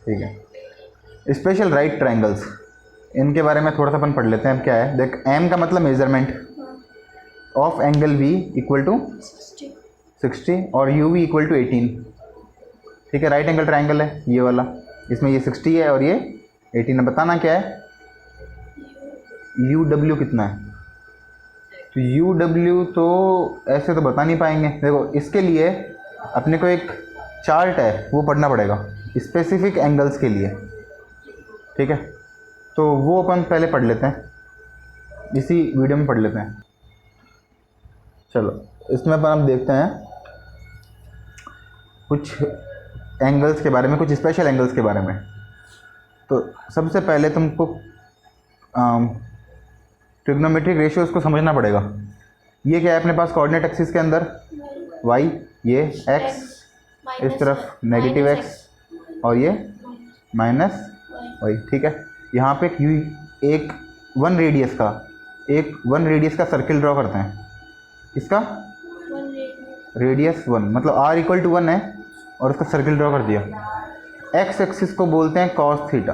ठीक है। Special right triangles, इनके बारे में थोड़ा सा अपन पढ़ लेते हैं। अब क्या है देख, एम का मतलब measurement of angle V equal to 60 और यू वी इक्वल टू 18। ठीक है, राइट एंगल ट्रायंगल है ये वाला, इसमें ये 60 है और ये 18 है। बताना क्या है यू डब्ल्यू कितना है। तो यू डब्ल्यू तो ऐसे तो बता नहीं पाएंगे। देखो इसके लिए अपने को एक चार्ट है वो पढ़ना पड़ेगा स्पेसिफिक एंगल्स के लिए। ठीक है, तो वो अपन पहले पढ़ लेते हैं, इसी वीडियो में पढ़ लेते हैं। चलो इसमें अपन अब देखते हैं कुछ एंगल्स के बारे में, कुछ स्पेशल एंगल्स के बारे में। तो सबसे पहले तुमको ट्रिग्नोमेट्रिक रेशियोज को समझना पड़ेगा। ये क्या है अपने पास कोऑर्डिनेट एक्सिस के अंदर y, ये x, इस तरफ नेगेटिव x और ये माइनस y। ठीक है, यहाँ पे एक वन रेडियस का सर्किल ड्रॉ करते हैं। इसका रेडियस 1 मतलब r इक्वल टू 1 है और उसका सर्किल ड्रॉ कर दिया। x एक्सिस को बोलते हैं कॉस थीटा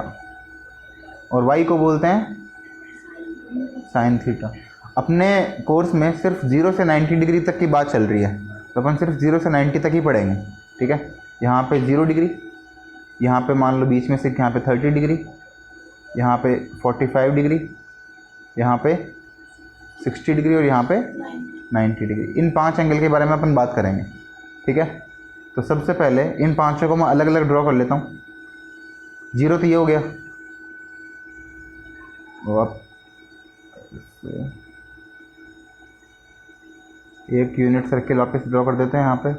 और y को बोलते हैं साइन थीटा। अपने कोर्स में सिर्फ 0 से 90 डिग्री तक की बात चल रही है, तो अपन सिर्फ 0 से 90 तक ही पढ़ेंगे। ठीक है, यहाँ पे 0 डिग्री, यहाँ पे मान लो बीच में से यहाँ पे 30 डिग्री, यहाँ पे 45 डिग्री, यहाँ पे 60 डिग्री और यहाँ पे 90 डिग्री। इन 5 एंगल के बारे में अपन बात करेंगे। ठीक है, तो सबसे पहले इन पांचों को मैं अलग अलग ड्रॉ कर लेता हूँ। 0 तो ये हो गया, अब एक यूनिट सर्किल वापस ड्रॉ कर देते हैं यहाँ पे।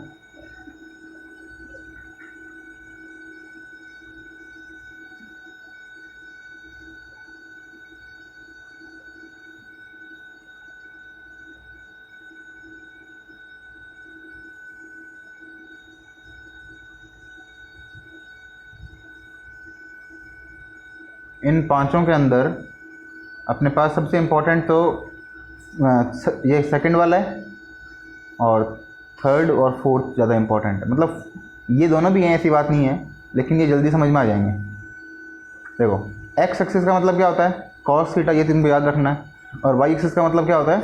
इन पांचों के अंदर अपने पास सबसे इम्पोर्टेंट तो ये सेकंड वाला है और थर्ड और फोर्थ ज़्यादा इम्पोर्टेंट है। मतलब ये दोनों भी हैं, ऐसी बात नहीं है, लेकिन ये जल्दी समझ में आ जाएंगे। देखो एक्स एक्सिस का मतलब क्या होता है कॉस थीटा, ये तुमको याद रखना है, और वाई एक्सिस का मतलब क्या होता है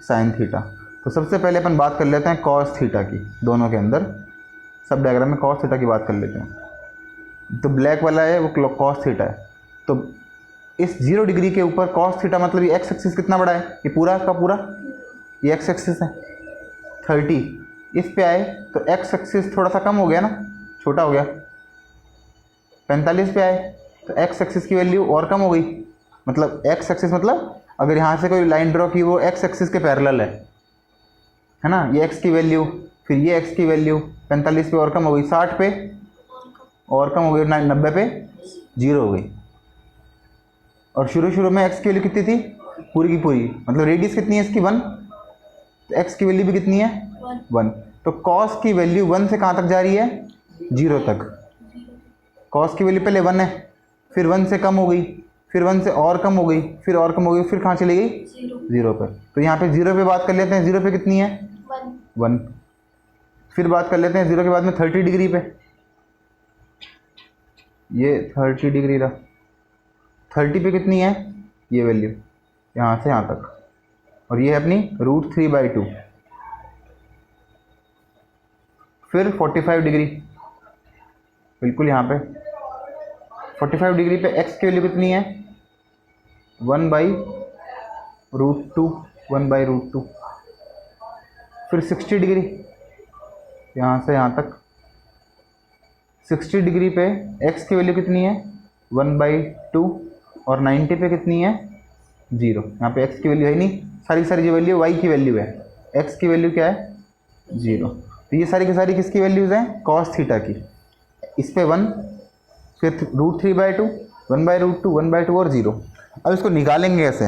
साइन थीटा। तो सबसे पहले अपन बात कर लेते हैं कॉस थीटा की। दोनों के अंदर सब डायग्राम में कॉस थीटा की बात कर लेते हैं। तो ब्लैक वाला है वो कॉस थीटा है। तो इस 0 डिग्री के ऊपर कॉस थीटा मतलब ये एक्स एक्सिस कितना बड़ा है, ये पूरा का पूरा ये एक्स एक्सिस है 30। इस पे आए तो एक्स एक्सिस थोड़ा सा कम हो गया ना, छोटा हो गया। 45 पे आए तो एक्स एक्सिस की वैल्यू और कम हो गई। मतलब एक्स एक्सिस मतलब अगर यहाँ से कोई लाइन ड्रॉ की वो एक्स एक्सिस के पैरेलल है ना, ये एक्स की वैल्यू, फिर ये एक्स की वैल्यू 45 पे और कम हो गई, 60 पे और कम हो गई, 90 पे 0 हो गई। और शुरू में एक्स की वैल्यू कितनी थी पूरी की पूरी, मतलब रेडियस कितनी है इसकी 1, तो एक्स की वैल्यू भी कितनी है 1। तो कॉस की वैल्यू 1 से कहाँ तक जा रही है 0 तक। कॉस की वैल्यू पहले 1 है, फिर 1 से कम हो गई, फिर 1 से और कम हो गई, फिर और कम हो गई, फिर कहाँ चली गई 0 पर। तो यहाँ पे 0 पे बात कर लेते हैं, 0 पे कितनी है 1। फिर बात कर लेते हैं 0 के बाद में 30 डिग्री पे, ये 30 डिग्री रहा, 30 पे कितनी है ये वैल्यू यहाँ से यहाँ तक, और ये है अपनी √3/2। फिर 45 डिग्री बिल्कुल यहाँ पे 45 डिग्री पे एक्स की वैल्यू कितनी है 1/√2, 1/√2। फिर 60 डिग्री यहाँ से यहाँ तक, 60 डिग्री पे एक्स की वैल्यू कितनी है 1/2 और 90 पे कितनी है 0। यहाँ पे एक्स की वैल्यू है नहीं, सारी जो वैल्यू वाई की वैल्यू है, एक्स की वैल्यू क्या है 0। तो ये सारी की सारी किसकी वैल्यूज़ हैं कॉस थीटा की। इस पे 1, फिर √3/2, 1/√2, 1/2 और 0। अब इसको निकालेंगे कैसे,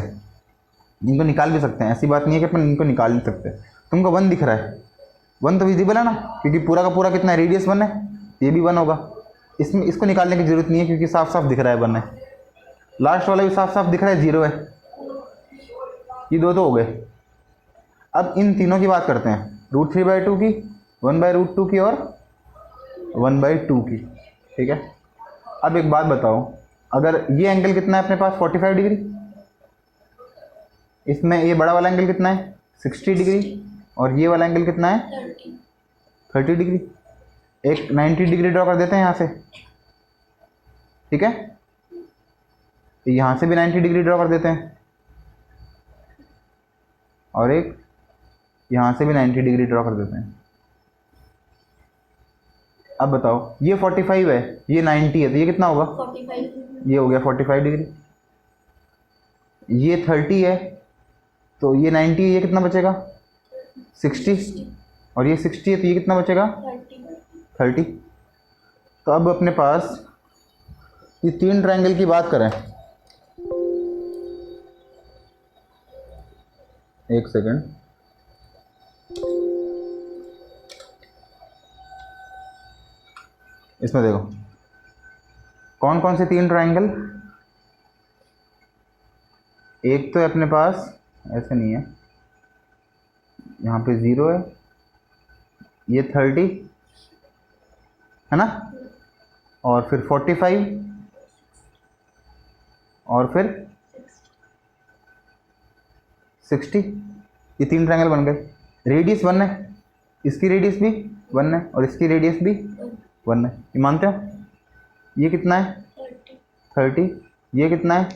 इनको निकाल भी सकते हैं, ऐसी बात नहीं है कि अपन इनको निकाल नहीं सकते। तुमको 1 दिख रहा है, 1 तो विजिबल है ना, क्योंकि पूरा का पूरा कितना है रेडियस 1 है, ये भी 1 होगा। इसमें इसको निकालने की ज़रूरत नहीं है क्योंकि साफ साफ दिख रहा है 1 है। लास्ट वाला भी साफ साफ दिख रहा है 0 है, ये दो तो हो गए। अब इन तीनों की बात करते हैं, √3/2 की, 1/√2 की और 1/2 की। ठीक है, अब एक बात बताओ, अगर ये एंगल कितना है अपने पास 45 डिग्री, इसमें ये बड़ा वाला एंगल कितना है 60 डिग्री, और ये वाला एंगल कितना है 30 डिग्री। एक 90 डिग्री ड्रॉ कर देते हैं यहाँ से, ठीक है, तो यहाँ से भी 90 डिग्री ड्रॉ कर देते हैं, और एक यहाँ से भी 90 डिग्री ड्रॉ कर देते हैं। अब बताओ, ये 45 है, ये 90 है, तो ये कितना होगा 45 ये हो गया 45 डिग्री। ये 30 है, तो ये 90 है, ये कितना बचेगा 60, और ये 60 है, तो ये कितना बचेगा 30। तो अब अपने पास ये तीन ट्रायंगल की बात करें, एक सेकंड, इसमें देखो कौन कौन से तीन ट्रायंगल, एक तो है अपने पास, ऐसे नहीं है, यहाँ पे 0 है, ये 30 है ना, और फिर 45, और फिर 60। ये तीन ट्रायंगल बन गए। रेडियस 1 है, इसकी रेडियस भी 1 है, और इसकी रेडियस भी 1 है, ये मानते हो। ये कितना है 30, ये कितना है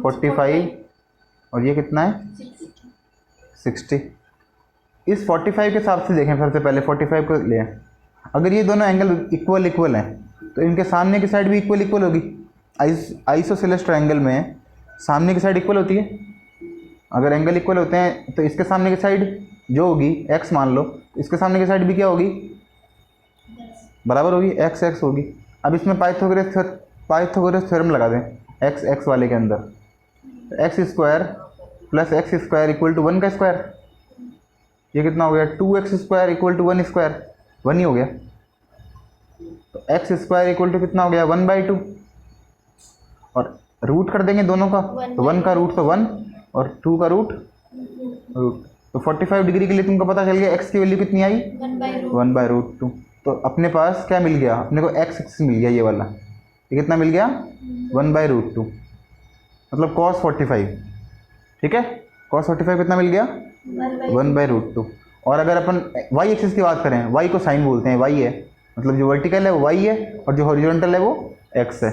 45, और ये कितना है 60। इस 45 के हिसाब से देखें, सबसे पहले 45 को लें। अगर ये दोनों एंगल इक्वल हैं, तो इनके सामने की साइड भी इक्वल होगी। आइसोसेलेस ट्रायंगल में सामने की साइड इक्वल होती है। अगर एंगल इक्वल होते हैं तो इसके सामने की साइड जो होगी x मान लो, इसके सामने की साइड भी क्या होगी बराबर होगी, x होगी। अब इसमें पाइथागोरस थ्योरम लगा दें x वाले के अंदर, x square plus x square equal to 1 का स्क्वायर, ये कितना हो गया 2x square equal to 1 square, 1 ही हो गया। तो एक्स स्क्वायर इक्वल टू कितना हो गया 1/2, और रूट कर देंगे दोनों का, तो 1 का रूट तो 1 और 2 का रूट। तो 45 डिग्री के लिए तुमको पता चल गया x की वैल्यू कितनी आई 1/2। तो अपने पास क्या मिल गया, अपने को x एक्सिस मिल गया, ये वाला, ये कितना मिल गया 1/2, मतलब cos 45, ठीक है, cos 45 कितना मिल गया 1/2। और अगर अपन y एक्सिस की बात करें, y को साइन बोलते हैं, y है, मतलब जो वर्टिकल है वो y है, और जो हॉरिजॉन्टल है वो x है।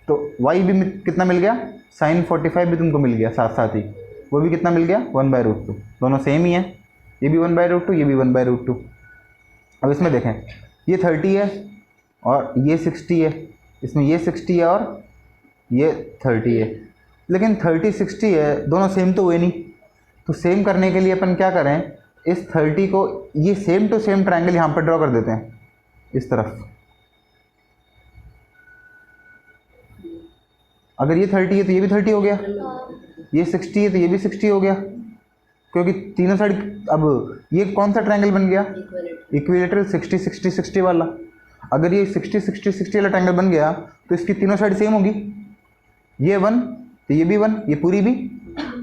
तो y भी कितना मिल गया, साइन 45 भी तुमको मिल गया साथ साथ ही, वो भी कितना मिल गया 1/2, दोनों सेम ही है, ये भी 1/2, ये भी 1/2। अब इसमें देखें, ये 30 है और ये 60 है, इसमें ये 60 है और ये 30 है, लेकिन 30 60 है, दोनों सेम तो हुए नहीं। तो सेम करने के लिए अपन क्या करें, इस 30 को ये सेम टू सेम ट्रायंगल यहाँ पर ड्रॉ कर देते हैं इस तरफ। अगर ये 30 है तो ये भी 30 हो गया, ये 60 है तो ये भी 60 हो गया, क्योंकि तीनों साइड। अब ये कौन सा ट्रायंगल बन गया, इक्विलेटरल 60 60 60 वाला। अगर ये 60 60 60 वाला ट्रायंगल बन गया तो इसकी तीनों साइड सेम होगी, ये 1 तो ये भी 1, ये पूरी भी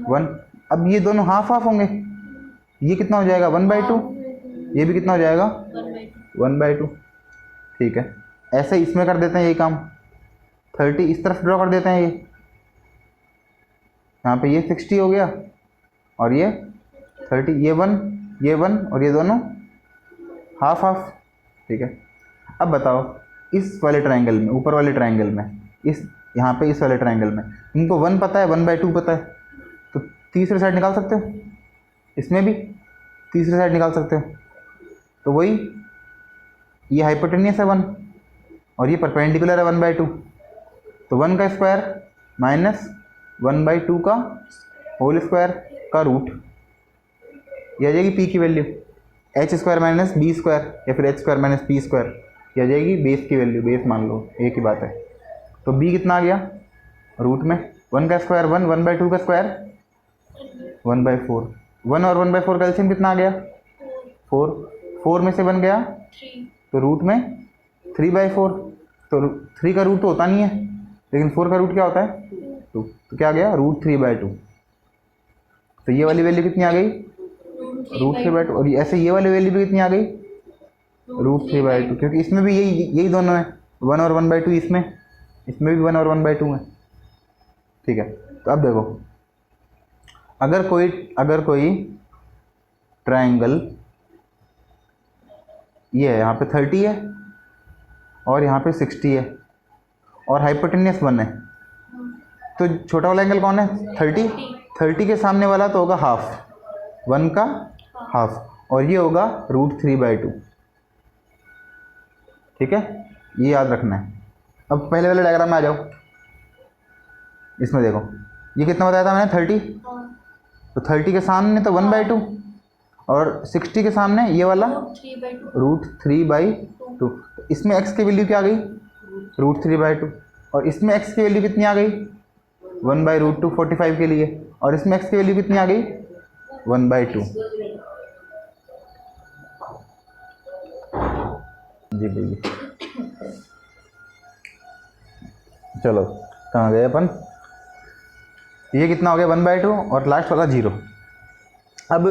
1। अब ये दोनों हाफ हाफ होंगे, ये कितना हो जाएगा 1/2, ये भी कितना हो जाएगा 1/2, ठीक है। ऐसे इसमें कर देते हैं ये काम, 30 इस तरफ ड्रॉ कर देते हैं, ये यहाँ पे ये 60 हो गया और ये 30, ये 1 और ये दोनों हाफ हाफ, ठीक है। अब बताओ इस वाले ट्रायंगल में, ऊपर वाले ट्रायंगल में, इस यहाँ पे इस वाले ट्रायंगल में इनको 1 पता है, 1/2 पता है, तो तीसरी साइड निकाल सकते हो, इसमें भी तीसरी साइड निकाल सकते हो। तो वही, ये हाइपोटेनियस है 1 और ये परपेंडिकुलर है 1/2, तो 1 का स्क्वायर माइनस 1/2 का होल स्क्वायर का रूट, ये आ जाएगी p की value, h square minus b square या फिर h square minus p square, ये आ जाएगी बेस की वैल्यू, बेस मान लो एक ही बात है। तो b कितना आ गया रूट में, 1 का स्क्वायर 1, 1/2 का स्क्वायर 1/4, 1 और 1/4 का एलसीएम कितना आ गया 4, 4 में से बन गया 3, तो रूट में 3/4, तो 3 का रूट तो होता नहीं है, लेकिन 4 का रूट क्या होता है 2, तो क्या आ गया रूट 3/2। तो ये वाली वैल्यू कितनी आ गई रूट 3/2, और ऐसे ये वाली वैल्यू भी कितनी आ गई रूट 3/2, क्योंकि इसमें भी यही दोनों है 1 और 1/2 इसमें, इसमें भी 1 और 1/2 है, ठीक है। तो अब देखो, अगर कोई ट्रायंगल ये है, यहाँ पे 30 है और यहाँ पे 60 है और हाइपोटेन्यूस 1 है, तो छोटा वाला एंगल कौन है? 30। 30 के सामने वाला तो होगा हाफ, 1 का हाफ, और ये होगा √3/2, ठीक है, ये याद रखना है। अब पहले वाले डायग्राम में आ जाओ, इसमें देखो ये कितना बताया था मैंने? 30। तो 30 के सामने तो 1/2 और 60 के सामने ये वाला √3/2। तो इसमें x की वैल्यू क्या आ गई? √3/2, और इसमें x की वैल्यू कितनी आ गई? 1/√2 45 के लिए, और इसमें x की वैल्यू कितनी आ गई? 1/2। जी भैया, चलो कहाँ गए अपन? ये कितना हो गया? 1/2 और लास्ट वाला 0। अब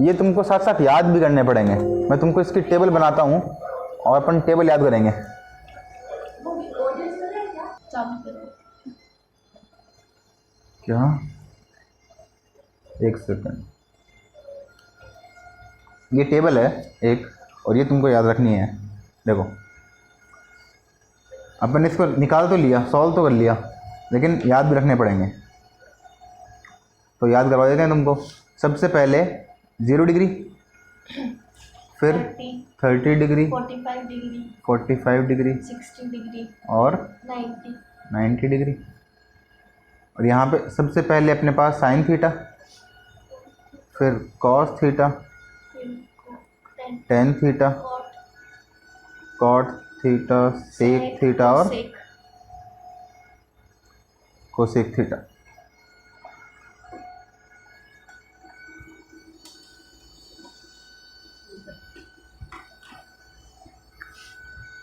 ये तुमको साथ साथ याद भी करने पड़ेंगे, मैं तुमको इसकी टेबल बनाता हूँ और अपन टेबल याद करेंगे। क्या? एक सेकंड, ये टेबल है एक, और ये तुमको याद रखनी है। देखो अपन इसको निकाल तो लिया, सॉल्व तो कर लिया, लेकिन याद भी रखने पड़ेंगे, तो याद करवा देते हैं तुमको। सबसे पहले 0 डिग्री, फिर 30 डिग्री, 45 डिग्री, 60 डिग्री और 90 डिग्री। और यहाँ पे सबसे पहले अपने पास साइन थीटा, फिर cos theta, tan theta, cot theta, sec theta और कोसेक थीटा।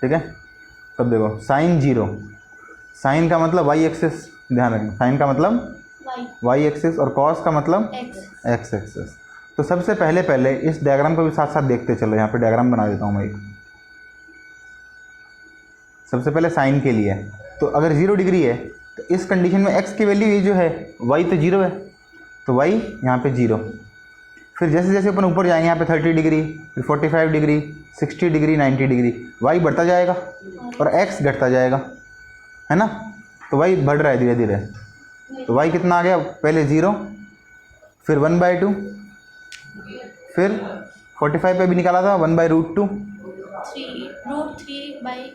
ठीक है। तब देखो साइन 0, साइन का मतलब वाई एक्सिस, ध्यान रखना, साइन का मतलब वाई एक्सिस और कॉस का मतलब एक्स एक्सिस। तो सबसे पहले इस डायग्राम को भी साथ साथ देखते चलो, यहाँ पे डायग्राम बना देता हूँ मैं एक। सबसे पहले साइन के लिए, तो अगर 0 डिग्री है तो इस कंडीशन में x की वैल्यू ये जो है y तो 0 है, तो y यहाँ पे 0। फिर जैसे जैसे अपन ऊपर जाएंगे, यहाँ पे 30 डिग्री, फिर 45 डिग्री, 60 डिग्री, 90 डिग्री, y बढ़ता जाएगा और x घटता जाएगा, है ना। तो y बढ़ रहा है धीरे धीरे, तो y कितना आ गया? पहले 0, फिर 1/2, फिर 45 पे भी निकाला था 1/√2,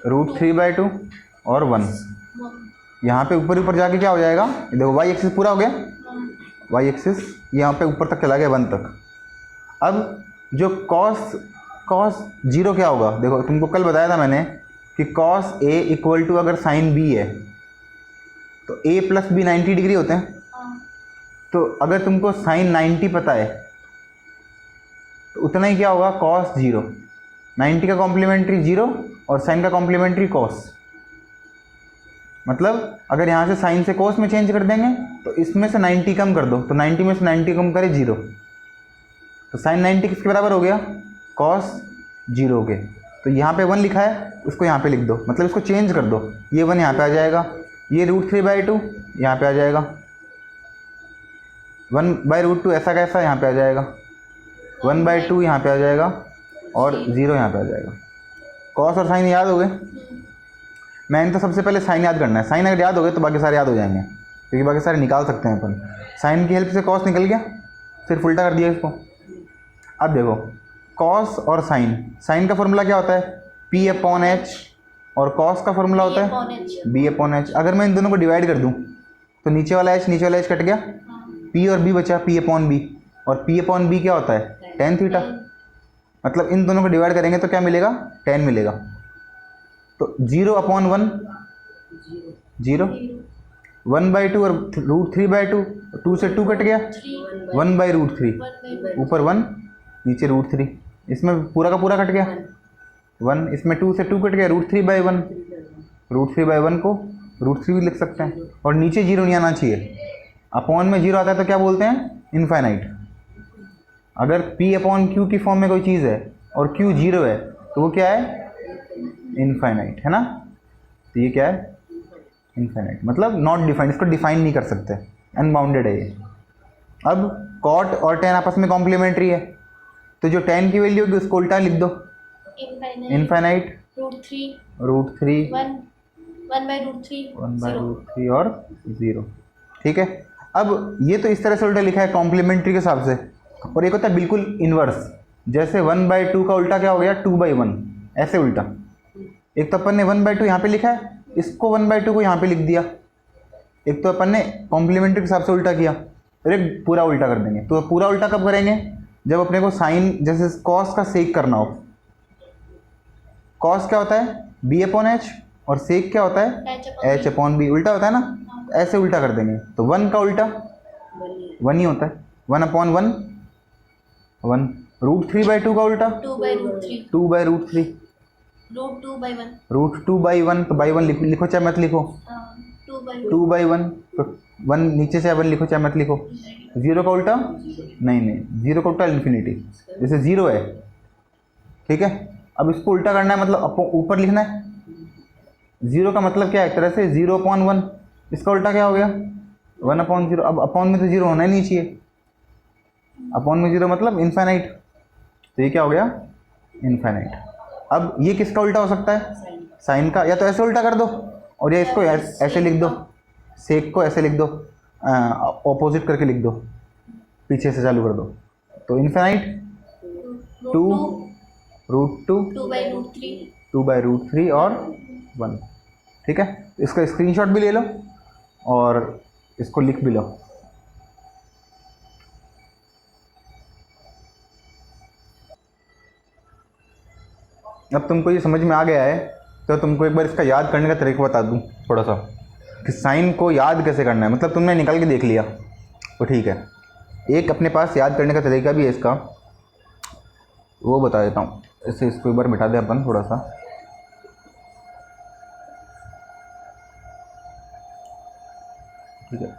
√3/2 और 1। यहाँ पे ऊपर जाके क्या हो जाएगा? देखो y एक्सिस पूरा हो गया, y एक्सिस यहाँ पे ऊपर तक चला गया 1 तक। अब जो cos 0 क्या होगा? देखो तुमको कल बताया था मैंने कि cos A इक्वल टू अगर साइन B है तो A + B 90 डिग्री होते हैं। तो अगर तुमको साइन 90 पता है तो उतना ही क्या होगा? cos 0, 90 का कॉम्प्लीमेंट्री 0 और साइन का कॉम्प्लीमेंट्री cos। मतलब अगर यहाँ से साइन से cos में चेंज कर देंगे तो इसमें से 90 कम कर दो, तो 90 में से 90 कम करे 0, तो साइन 90 किसके बराबर हो गया? cos 0 के। तो यहाँ पे 1 लिखा है, उसको यहाँ पे लिख दो, मतलब इसको चेंज कर दो, ये 1 यहाँ पे आ जाएगा, ये √3/2 यहाँ पे आ जाएगा, 1/√2 ऐसा कैसा यहाँ पे आ जाएगा, 1/2 यहाँ पे आ जाएगा और 0 यहाँ पे आ जाएगा। कॉस और साइन याद हो गए? मैंने तो सबसे पहले साइन याद करना है, साइन अगर याद हो गए तो बाकी सारे याद हो जाएंगे, क्योंकि बाकी सारे निकाल सकते हैं अपन। साइन की हेल्प से कॉस निकल गया, सिर्फ उल्टा कर दिया इसको। अब देखो कॉस और साइन का फॉर्मूला क्या होता है? P/H, और कॉस का फॉर्मूला होता है B/H। अगर मैं इन दोनों को डिवाइड कर दूँ तो नीचे वाला h कट गया, P और B बचा P/B, और P/B क्या होता है? tan theta. मतलब इन दोनों को डिवाइड करेंगे तो क्या मिलेगा? tan मिलेगा। तो 0/1 0, 1/2 और √3/2, 2 से 2 कट गया, 1/√3, ऊपर 1 नीचे √3, इसमें पूरा का पूरा कट गया 1, इसमें 2 से 2 कट गया, √3/1, √3/1 को √3 भी लिख सकते हैं, और नीचे 0 नहीं आना चाहिए। अपॉन में 0 आता है तो क्या बोलते हैं? इनफाइनाइट। अगर P/Q की फॉर्म में कोई चीज़ है और Q 0 है तो वो क्या है? इनफाइनाइट, है ना। तो ये क्या है? इनफाइनाइट मतलब नॉट डिफाइंड, इसको डिफाइन नहीं कर सकते, अनबाउंडेड है ये। अब कॉट और टेन आपस में कॉम्प्लीमेंट्री है, तो जो टेन की वैल्यू होगी उसको उल्टा लिख दो, इनफाइनाइट रूट थ्री 1/√3 और 0। ठीक है, अब ये तो इस तरह से उल्टा लिखा है कॉम्प्लीमेंट्री के हिसाब से, और एक होता है बिल्कुल इन्वर्स, जैसे 1/2 का उल्टा क्या हो गया 2/1, ऐसे उल्टा। एक तो अपन ने 1/2 यहाँ पे लिखा है, इसको 1/2 को यहाँ पे लिख दिया। एक तो अपन ने कॉम्प्लीमेंट्री के हिसाब से उल्टा किया, फिर एक पूरा उल्टा कर देंगे। तो पूरा उल्टा कब करेंगे, जब अपने को साइन जैसे कॉस का सेक करना हो। कॉस क्या होता है b/h और सेक क्या होता है h/b, उल्टा होता है ना, ऐसे उल्टा कर देंगे। तो 1 का उल्टा 1 ही होता है, 1/1 1। √3/2 का उल्टा 2/√3 2/√3, √2/1 तो बाई 1 लिखो चाहे मत लिखो, 2/1 तो 1 नीचे चाहे 1 लिखो चाहे मत लिखो। 0 का उल्टा नहीं 0 का उल्टा इन्फिनिटी, जैसे 0 है। ठीक है, अब इसको उल्टा करना है, मतलब ऊपर लिखना है। 0 का मतलब क्या है, एक तरह से 0/1, इसका उल्टा क्या हो गया 1/0। अब अपॉन में तो 0 होना ही नहीं चाहिए, अपॉन में 0 मतलब इनफाइनाइट, तो ये क्या हो गया इनफाइनाइट। अब ये किसका उल्टा हो सकता है, साइन का। या तो ऐसे उल्टा कर दो, और या इसको ऐसे लिख दो, सेक को ऐसे लिख दो, ऑपोजिट करके लिख दो, पीछे से चालू कर दो। तो इनफाइनाइट 2/√3 और 1। ठीक है, इसका स्क्रीनशॉट भी ले लो और इसको लिख भी लो। अब तुमको ये समझ में आ गया है, तो तुमको एक बार इसका याद करने का तरीका बता दूं थोड़ा सा, कि साइन को याद कैसे करना है। मतलब तुमने निकाल के देख लिया तो ठीक है, एक अपने पास याद करने का तरीका भी है इसका, वो बता देता हूँ। ऐसे इसको एक बार मिटा दें अपन थोड़ा सा। ठीक है,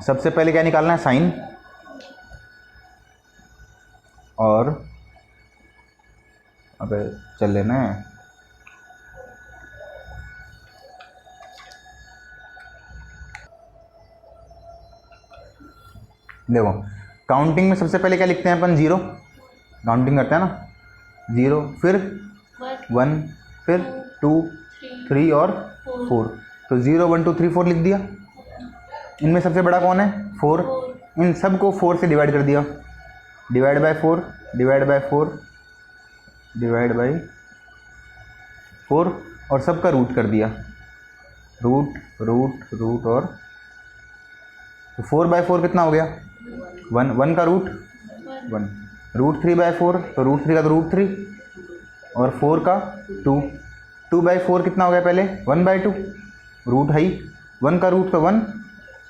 सबसे पहले क्या निकालना है, साइन, और अबे चल लेना है, देखो काउंटिंग में सबसे पहले क्या लिखते हैं अपन, 0, काउंटिंग करते हैं ना, 0, फिर 1, फिर 2, 3 और 4। तो 0 1 2 3 4 लिख दिया। इनमें सबसे बड़ा कौन है, 4। इन सब को 4 से डिवाइड कर दिया, divide by 4 divide by 4 divide by 4, और सबका रूट कर दिया, रूट और तो 4/4 कितना हो गया 1 का रूट 1। √3/4 तो √3 का तो √3 और 4 का 2/4 कितना हो गया पहले 1/2, रूट है ही, 1 का रूट तो 1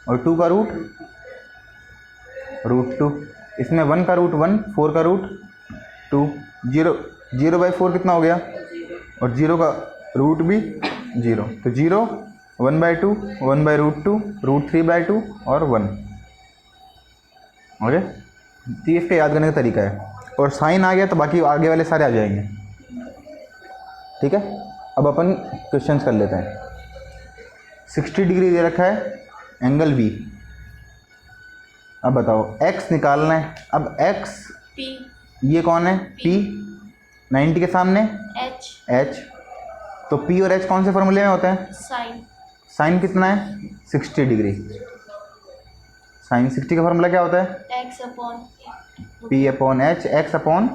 और 2 का रूट √2। इसमें 1 का रूट 1, 4 का रूट 2, 0/4 कितना हो गया, और 0 का रूट भी 0, तो 0 1/2 1/√2 √3/2 और 1। ओके, तो इसका याद करने का तरीका है। और साइन आ गया तो बाकी आगे वाले सारे आ जाएंगे। ठीक है, अब अपन क्वेश्चंस कर लेते हैं। 60 डिग्री दे रखा है एंगल बी। अब बताओ x निकालना है। अब x P ये कौन है, p 90 के सामने H तो p और h कौन से फॉर्मूले में होते हैं, साइन साइन कितना है 60 डिग्री। साइन 60 का फॉर्मूला क्या होता है, p/h x/18।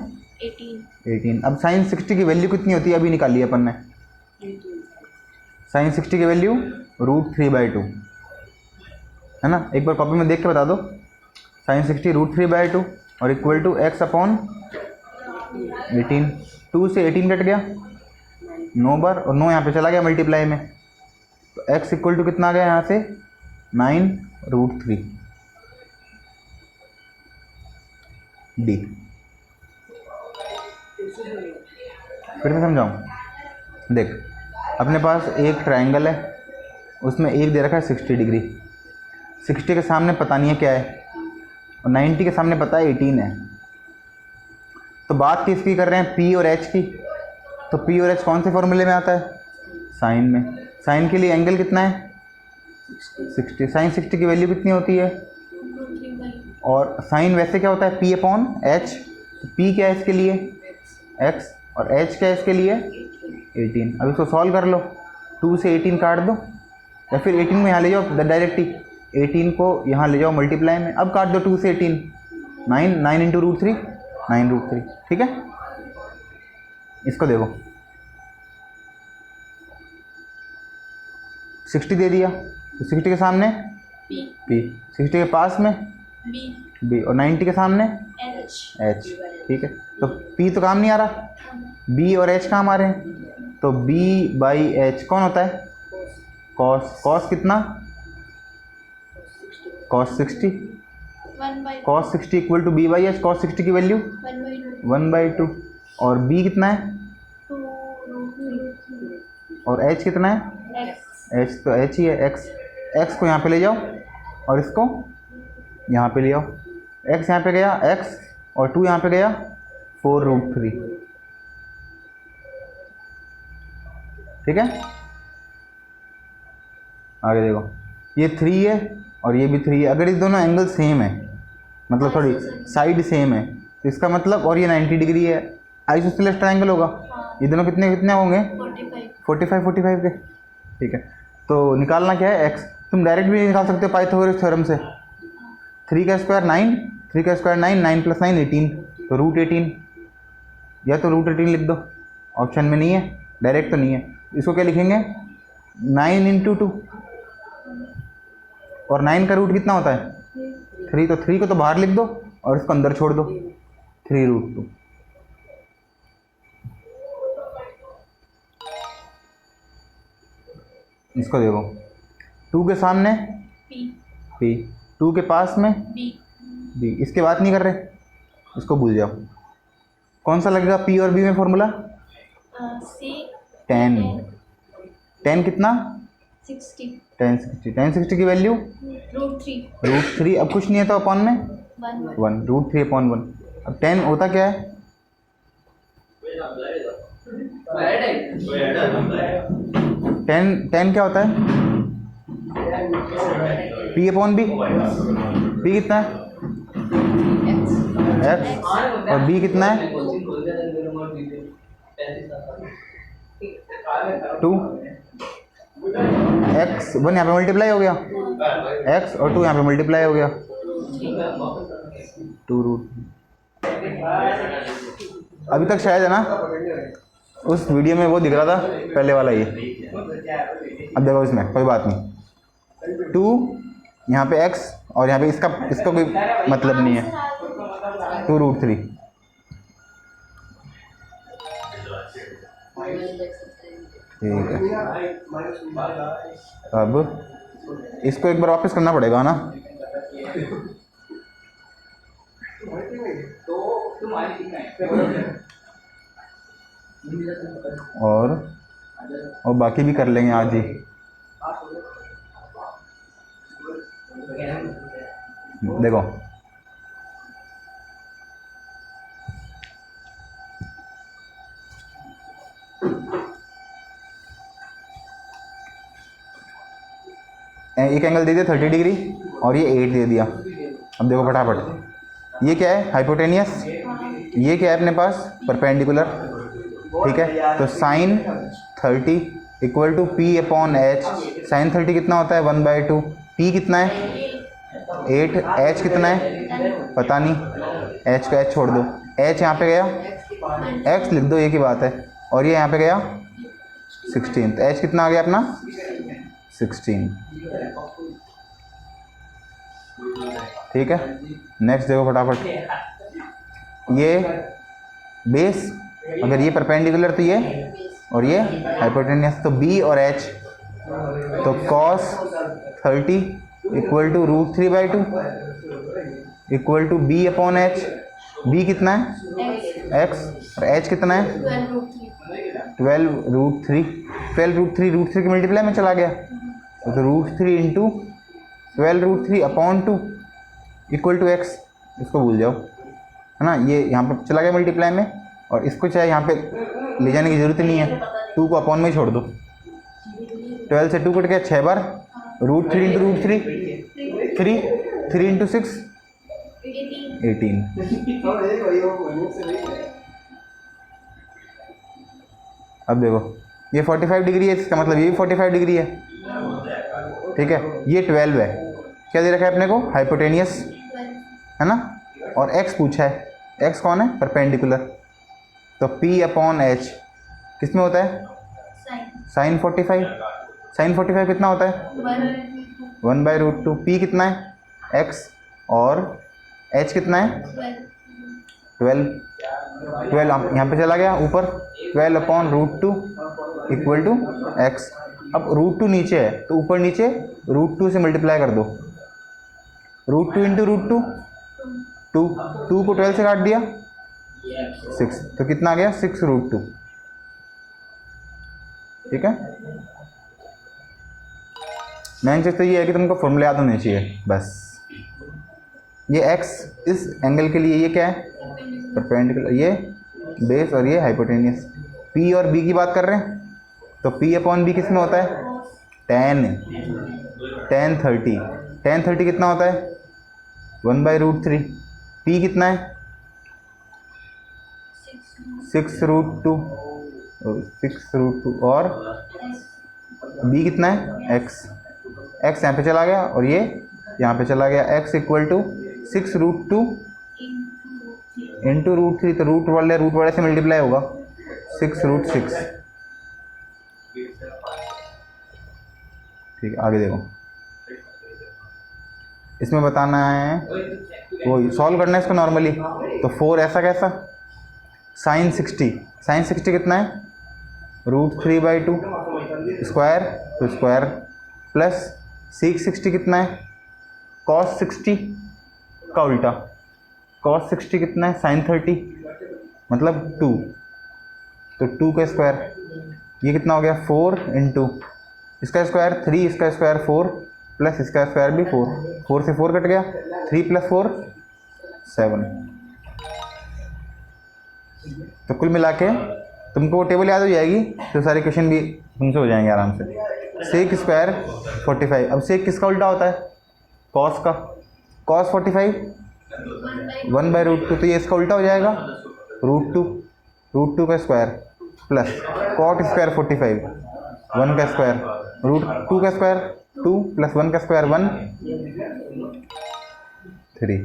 अब साइन 60 की वैल्यू कितनी होती है, अभी निकाली है अपन ने। साइन 60 की वैल्यू √3/2 है ना, एक बार कॉपी में देख के बता दो। साइन 60 √3/2 और इक्वल टू x/18। 2 से 18 कट गया 9 बार, और 9 यहाँ पे चला गया मल्टीप्लाई में, तो x इक्वल टू कितना आ गया यहाँ से 9√3 डी। फिर से समझाऊँ, देख अपने पास एक ट्रायंगल है, उसमें एक दे रखा है 60 डिग्री। 60 के सामने पता नहीं है क्या है, और 90 के सामने पता है 18 है। तो बात किसकी कर रहे हैं, p और h की। तो p और h कौन से फॉर्मूले में आता है, साइन में, साइन के लिए एंगल कितना है 60, साइन 60 की वैल्यू कितनी होती है, और साइन वैसे क्या होता है पी अपॉन एच, तो पी क्या है इसके लिए एक्स, और एच क्या है इसके लिए 18। अब इसको सॉल्व कर लो, 2 से 18 काट दो, या फिर 18 में यहाँ ले जाओ डायरेक्ट ही, 18 को यहाँ ले जाओ मल्टीप्लाई में, अब काट दो 2 से 18, 9, 9 इंटू √3, 9 √3, ठीक है। इसको देखो 60 दे दिया, तो 60 के सामने P, 60 के पास में B, और 90 के सामने H, ठीक है। तो P तो काम नहीं आ रहा, B और H काम आ रहे हैं, तो B/H कौन होता है cos कितना cos 60, cos 60 equal to B/H, cos 60 की वैल्यू 1/2, और B कितना है और H कितना है H, तो H ही है, x को यहाँ पे ले जाओ और इसको यहाँ पे ले आओ, x यहाँ पे गया x और 2 यहाँ पे गया 4√3, ठीक है। आगे देखो ये 3 है और ये भी 3 है, अगर ये दोनों एंगल सेम है, मतलब थोड़ी साइड सेम है, तो इसका मतलब, और ये 90 डिग्री है, आइसोसेलेस ट्रायंगल होगा, ये दोनों कितने कितने होंगे 45 के, ठीक है। तो निकालना क्या है x, तुम डायरेक्ट भी निकाल सकते हो पाइथागोरस थ्योरम से, 3 का स्क्वायर 9, 3 का स्क्वायर 9, 9 + 9 18, तो √18, या तो √18 लिख दो, ऑप्शन में नहीं है, डायरेक्ट तो नहीं है, इसको क्या लिखेंगे 9 × 2, और 9 का रूट कितना होता है 3, तो 3 को तो बाहर लिख दो और इसको अंदर छोड़ दो 3√2। इसको देखो 2 के सामने P, 2 के पास में B, इसके बात नहीं कर रहे, इसको भूल जाओ। कौन सा लगेगा P और B में फॉर्मूला 10 कितना 60, 10 की वैल्यू √3, अब कुछ नहीं है तो अपॉन में 1, √3/1। अब 10 होता क्या है 10 क्या होता है P/B, P कितना है x, और B कितना है 2, x 1 यहाँ पे मल्टीप्लाई हो गया, x और 2 यहाँ पे मल्टीप्लाई हो गया 2√3। अभी तक शायद है ना उस वीडियो में वो दिख रहा था पहले वाला ये, अब देखो इसमें कोई बात नहीं, 2 यहाँ पे x और यहाँ पे इसका कोई मतलब नहीं है 2√3, ठीक है। अब इसको एक बार वापस करना पड़ेगा ना, और बाकी भी कर लेंगे आज ही। देखो एक एंगल दे दिया 30 डिग्री और ये 8 दे दिया। अब देखो फटाफट, ये क्या है हाइपोटेनियस, ये क्या है अपने पास परपेंडिकुलर, ठीक है। तो sign 30 equal to P/H, sign 30 कितना होता है 1/2, P कितना है 8, H कितना है पता नहीं, H का H छोड़ दो, H यहाँ पे गया X लिख दो, ये की बात है, और ये यहाँ पे गया 16, तो H कितना आ गया अपना 16, ठीक है। नेक्स्ट देखो फटाफट, ये बेस, अगर ये परपेंडिकुलर तो ये, और ये हाइपोटेनियस, तो B और H, तो cos 30 equal to √3/2 equal to B/H, B कितना है X और H कितना है 12√3, 12√3 के मल्टीप्लाई में चला गया, तो √3 इंटू 12√3/2 इक्वल टू X, इसको भूल जाओ, है ना, ये यहाँ पे चला गया मल्टीप्लाई में, और इसको चाहे यहाँ पे ले जाने की ज़रूरत नहीं है, 2 को अपॉन में ही छोड़ दो, 12 से 2 कट गया 6 बार, रूट 3 इंटू रूट 3 3, 3 इंटू 6 18। अब देखो ये 45 डिग्री है, इसका मतलब ये भी 45 डिग्री है, ठीक है। ये 12 है, क्या दे रखा है अपने को, हाइपोटेनियस, है ना। और x पूछा है, x कौन है, परपेंडिकुलर। तो p अपॉन h किस में होता है, साइन 45। साइन 45 कितना होता है, 1/√2। p कितना है, x, और h कितना है, 12। 12 यहाँ पे चला गया ऊपर, 12 अपॉन √2 इक्वल टू x। अब √2 नीचे है तो ऊपर नीचे √2 से मल्टीप्लाई कर दो, √2 इंटू √2 2 को 12 से काट दिया 6, तो कितना आ गया 6√2, ठीक है। मेन चीज़ तो ये है कि तुमको फॉर्मूला याद होने चाहिए बस। ये x इस एंगल के लिए ये क्या है, परपेंडिकुलर, ये बेस और ये हाइपोटेनियस। p और b की बात कर रहे हैं तो p अपॉन b किस में होता है, tan 30। tan 30 कितना होता है, 1/√3। p कितना है, 6√2 और b कितना है, x यहाँ पे चला गया और ये यहाँ पे चला गया, x इक्वल टू 6√2 इंटू √3, तो रूट वाले से मल्टीप्लाई होगा 6√6, ठीक है। आगे देखो, इसमें बताना है, वो सॉल्व करना है इसको नॉर्मली। तो 4 ऐसा कैसा, साइन 60 कितना है, √3/2 स्क्वायर, तो स्क्वायर प्लस सीक 60 कितना है, कॉस 60 का उल्टा, कॉस 60 कितना है, साइन 30 मतलब 2, तो 2 का स्क्वायर, ये कितना हो गया 4 इंटू इसका स्क्वायर 3, इसका स्क्वायर 4 प्लस इसका स्क्वायर भी 4 से 4 कट गया, 3 + 4 7। तो कुल मिला के तुमको वो टेबल याद हो जाएगी तो सारे क्वेश्चन भी तुमसे हो जाएंगे आराम से। सेक स्क्वायर 45, अब सेक किसका उल्टा होता है, कॉस का, कॉस 45 1/√2, तो ये इसका उल्टा हो जाएगा √2 का स्क्वायर प्लस कॉट स्क्वायर 45 1 का स्क्वायर, √2 का स्क्वायर 2 + 1 का स्क्वायर 1 3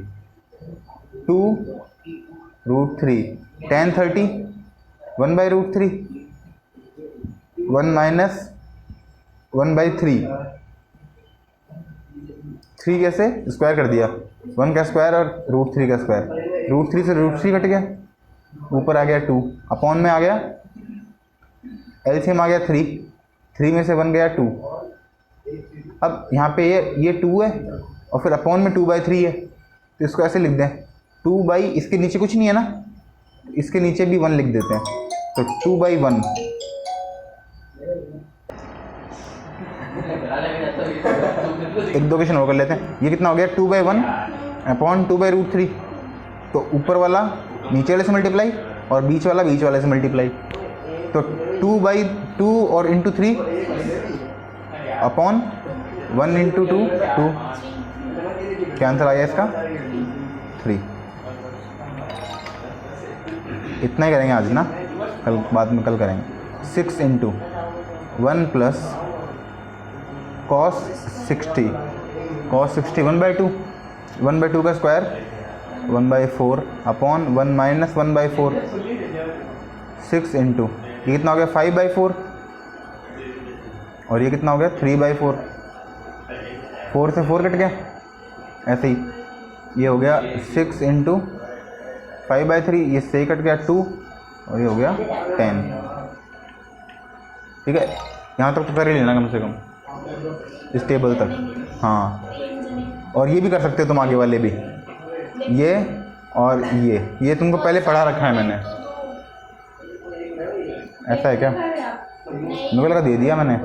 2√3 tan 30 1/√3 1 माइनस 1/3 3 कैसे स्क्वायर कर दिया, 1 का स्क्वायर और √3 का स्क्वायर, √3 से √3 कट गया, ऊपर आ गया 2, अपॉन में आ गया एलसीएम आ गया 3 में से 1 गया 2। अब यहाँ पे ये 2 है और फिर अपॉन में 2/3 है, तो इसको ऐसे लिख दें 2 इसके नीचे कुछ नहीं है ना, इसके नीचे भी 1 लिख देते हैं, तो 2/1। एक दो क्वेश्चन और कर लेते हैं। ये कितना हो गया 2/1 अपॉन 2/√3, तो ऊपर वाला नीचे वाले से मल्टीप्लाई और बीच वाले से मल्टीप्लाई, तो 2/2 और इंटू 3 अपॉन 1 इंटू 2 क्या आंसर आया इसका 3। इतना ही करेंगे आज ना, कल बाद में कल करेंगे। 6 इंटू 1 प्लस कॉस 60 1/2 का स्क्वायर 1/4 अपॉन 1 माइनस 1/4 6 इंटू ये कितना हो गया 5/4 और ये कितना हो गया 3/4, 4 से 4 कट गया, ऐसे ही ये हो गया 6 इंटू 5/3, ये से कट गया 2 और ये हो गया 10। ठीक है, यहाँ तक तो कर ही लेना कम से कम इस टेबल तक। हाँ, और ये भी कर सकते हो तुम आगे वाले भी, ये और ये तुमको पहले पढ़ा रखा है मैंने। ऐसा है क्या, मुझे लगा दे दिया मैंने।